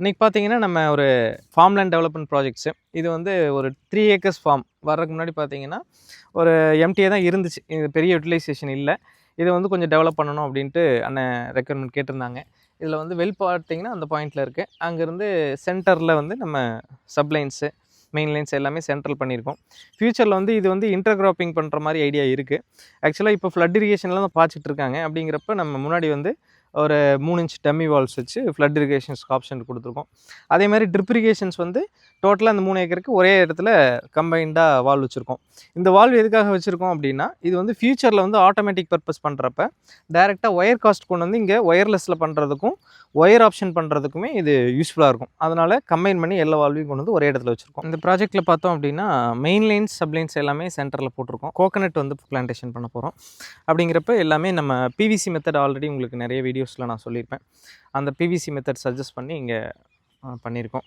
இன்றைக்கி பார்த்தீங்கன்னா நம்ம ஒரு ஃபார்ம் லேண்ட் டெவலப்மெண்ட் ப்ராஜெக்ட்ஸு இது வந்து ஒரு 3 ஏக்கர்ஸ் ஃபார்ம் வர்றதுக்கு முன்னாடி பார்த்தீங்கன்னா ஒரு எம்டியாக தான் இருந்துச்சு. இது பெரிய யூட்டிலைசேஷன் இல்லை. இதை வந்து கொஞ்சம் டெவலப் பண்ணணும் அப்படின்ட்டு அண்ணன் ரெக்யர்மெண்ட் கேட்டிருந்தாங்க. இதில் வந்து வெல் பார்த்தீங்கன்னா அந்த பாயிண்டில் இருக்குது. அங்கேருந்து சென்டரில் வந்து நம்ம சப்லைன்ஸு மெயின் லைன்ஸ் எல்லாமே சென்ட்ரல் பண்ணியிருக்கோம். ஃப்யூச்சரில் வந்து இது வந்து இன்டர்கிராப்பிங் பண்ணுற மாதிரி ஐடியா இருக்குது. ஆக்சுவலாக இப்போ ஃப்ளட் இரிகேஷன்லாம் தான் பாய்ச்சிட்டு இருக்காங்க. அப்படிங்கிறப்ப நம்ம முன்னாடி வந்து ஒரு 3 இன்ச் டம்மி வால்ஸ் வச்சு ஃப்ளட் இரிகேஷன்ஸ்க்கு ஆப்ஷன் கொடுத்துருக்கோம். அதே மாதிரி ட்ரிப் இரிகேஷன்ஸ் வந்து டோட்டலாக அந்த 3 ஏக்கருக்கு ஒரே இடத்துல கம்பைண்டாக வால்வ் வச்சுருக்கோம். இந்த வால்வ் எதுக்காக வச்சுருக்கோம் அப்படின்னா, இது வந்து ஃபியூச்சரில் வந்து ஆட்டோமேட்டிக் பர்பஸ் பண்ணுறப்ப டைரெக்டாக ஒயர் காஸ்ட் கொண்டு வந்து இங்கே ஒயர்லெஸில் பண்ணுறதுக்கும் ஒயர் ஆப்ஷன் பண்ணுறதுக்குமே இது யூஸ்ஃபுல்லாக இருக்கும். அதனால் கம்பைன் பண்ணி எல்லா வால்வையும் கொண்டு வந்து ஒரே இடத்துல வச்சுருக்கோம். இந்த ப்ராஜெக்ட்டில் பார்த்தோம் அப்படின்னா மெயின் லைன்ஸ் சப்லைன்ஸ் எல்லாமே சென்டரில் போட்டிருக்கோம். கோகனட் வந்து பிளான்டேஷன் பண்ண போகிறோம். அப்படிங்கிறப்ப எல்லாமே நம்ம பிவிசி மெத்தட் ஆல்ரெடி உங்களுக்கு நிறைய வீடியோஸில் நான் சொல்லியிருப்பேன். அந்த பிவிசி மெத்தட் சஜஸ்ட் பண்ணி இங்கே பண்ணியிருக்கோம்.